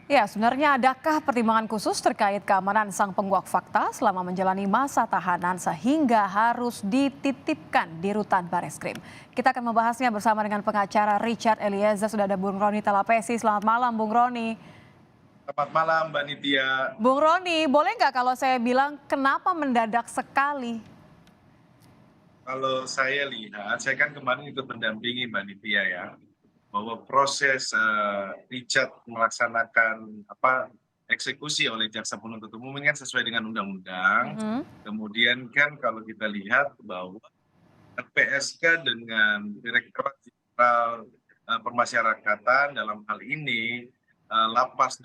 Ya, sebenarnya adakah pertimbangan khusus terkait keamanan sang penguak fakta selama menjalani masa tahanan sehingga harus dititipkan di rutan Bareskrim? Kita akan membahasnya bersama dengan pengacara Richard Eliezer. Sudah ada Bung Roni Talapesi. Selamat malam, Bung Roni. Selamat malam, Mbak Nitya. Bung Roni, boleh nggak kalau saya bilang kenapa mendadak sekali? Kalau saya lihat, saya kan kemarin ikut mendampingi Mbak Nitya ya, bahwa proses Richard melaksanakan eksekusi oleh jaksa penuntut umum ini kan sesuai dengan undang-undang. Mhm. Kemudian kan kalau kita lihat bahwa LPSK dengan Direktorat Jenderal Permasyarakatan dalam hal ini Lapas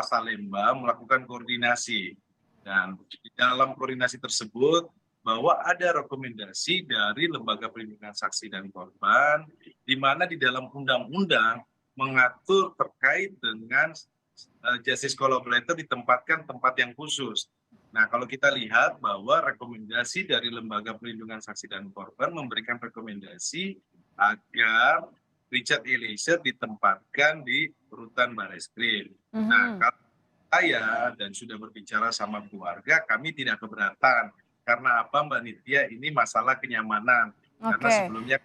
Salemba melakukan koordinasi dan di dalam koordinasi tersebut bahwa ada rekomendasi dari Lembaga Perlindungan Saksi dan Korban di mana di dalam undang-undang mengatur terkait dengan justice collaborator ditempatkan tempat yang khusus. Nah, kalau kita lihat bahwa rekomendasi dari Lembaga Perlindungan Saksi dan Korban memberikan rekomendasi agar Richard Eliezer ditempatkan di rutan Bareskrim. Nah, Mhm. kalau saya dan sudah berbicara sama keluarga, kami tidak keberatan. Karena apa, Mbak Nitya? Ini masalah kenyamanan. Karena Oke. sebelumnya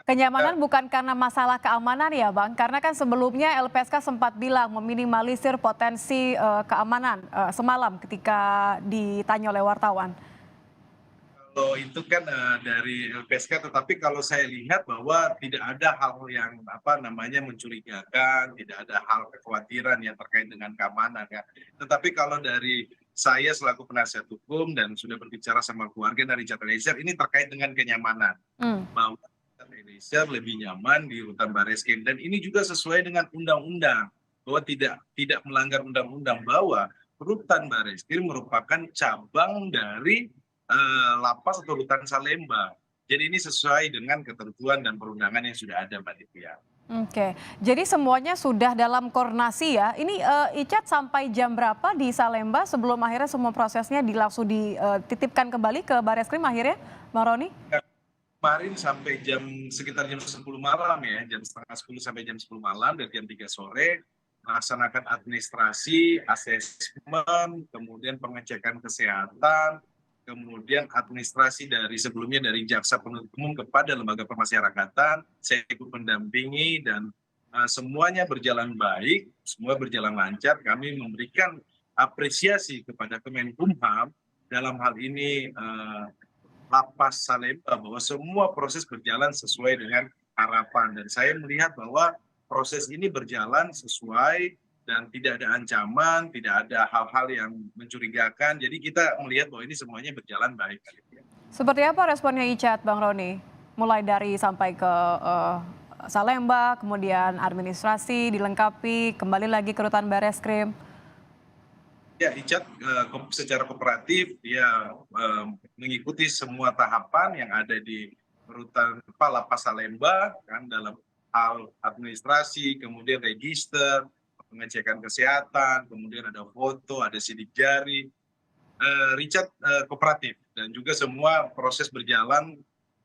Kenyamanan kita bukan karena masalah keamanan ya Bang, karena kan sebelumnya LPSK sempat bilang meminimalisir potensi keamanan semalam ketika ditanya oleh wartawan. kalau itu kan dari LPSK, tetapi kalau saya lihat bahwa tidak ada hal yang mencurigakan, tidak ada hal kekhawatiran yang terkait dengan keamanan ya. Tetapi kalau dari saya selaku penasihat hukum dan sudah berbicara sama keluarga dari Richard Eliezer, ini terkait dengan kenyamanan Hmm. bahwa Richard Eliezer lebih nyaman di rutan Bareskrim dan ini juga sesuai dengan undang-undang bahwa tidak melanggar undang-undang bahwa rutan Bareskrim merupakan cabang dari lapas atau rutan Salemba. Jadi ini sesuai dengan ketentuan dan perundangan yang sudah ada, Mbak Divya. Oke, jadi semuanya sudah dalam koordinasi ya. Ini Icat sampai jam berapa di Salemba sebelum akhirnya semua prosesnya langsung dititipkan kembali ke Bareskrim akhirnya, Bang Roni? Kemarin sampai sekitar jam 10 malam ya, jam setengah 10 sampai jam 10 malam dan jam 3 sore melaksanakan administrasi, asesmen, kemudian pengecekan kesehatan, kemudian administrasi dari sebelumnya dari jaksa penuntut umum kepada lembaga pemasyarakatan, saya ikut mendampingi dan semuanya berjalan baik, semua berjalan lancar. Kami memberikan apresiasi kepada Kemenkumham dalam hal ini Lapas Salemba bahwa semua proses berjalan sesuai dengan harapan dan saya melihat bahwa proses ini berjalan sesuai dan tidak ada ancaman, tidak ada hal-hal yang mencurigakan. Jadi kita melihat bahwa ini semuanya berjalan baik. Seperti apa responnya Icat, Bang Roni? Mulai dari sampai ke Salemba, kemudian administrasi dilengkapi, kembali lagi ke rutan Bareskrim. Ya, Icat secara kooperatif dia mengikuti semua tahapan yang ada di rutan Lapas Salemba kan dalam hal administrasi, kemudian register, pengecekan kesehatan, kemudian ada foto, ada sidik jari. Richard kooperatif dan juga semua proses berjalan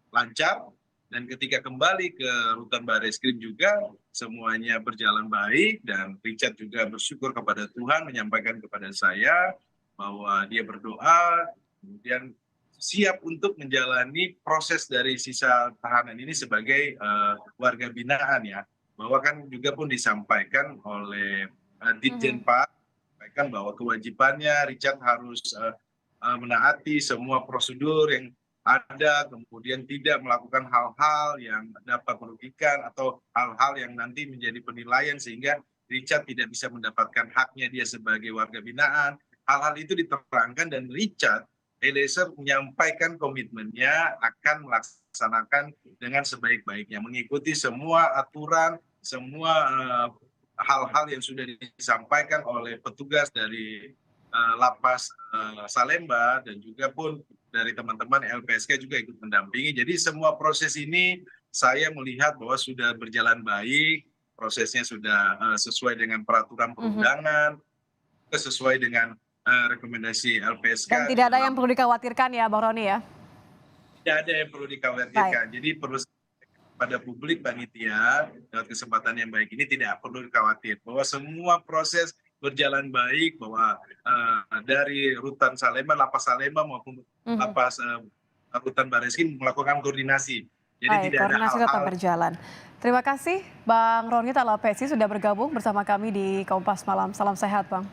lancar dan ketika kembali ke rutan Bareskrim juga semuanya berjalan baik dan Richard juga bersyukur kepada Tuhan menyampaikan kepada saya bahwa dia berdoa kemudian siap untuk menjalani proses dari sisa tahanan ini sebagai warga binaan ya bahwa kan juga pun disampaikan oleh Ditjen Mhm. Pak sampaikan bahwa kewajibannya Richard harus menaati semua prosedur yang ada, kemudian tidak melakukan hal-hal yang dapat merugikan atau hal-hal yang nanti menjadi penilaian sehingga Richard tidak bisa mendapatkan haknya dia sebagai warga binaan. Hal-hal itu diterangkan dan Richard Eliezer menyampaikan komitmennya akan melaksanakan dengan sebaik-baiknya, mengikuti semua aturan, semua hal-hal yang sudah disampaikan oleh petugas dari Lapas Salemba dan juga pun dari teman-teman LPSK juga ikut mendampingi. Jadi semua proses ini saya melihat bahwa sudah berjalan baik, prosesnya sudah sesuai dengan peraturan Mhm. perundangan, sesuai dengan rekomendasi Dan LPSK di tidak ada yang dalam perlu dikhawatirkan ya, Bang Roni ya? tidak ada yang perlu Baik. dikhawatirkan. Jadi perlu kepada publik panitia lewat kesempatan yang baik ini tidak perlu khawatir bahwa semua proses berjalan baik, bahwa dari rutan Salemba, Lapas Salemba maupun Lapas rutan Barreskrim melakukan koordinasi. Jadi Baik, tidak ada koordinasi tetap hal-hal. berjalan. Terima kasih Bang Roni Talapesi sudah bergabung bersama kami di Kompas Malam. Salam sehat, Bang.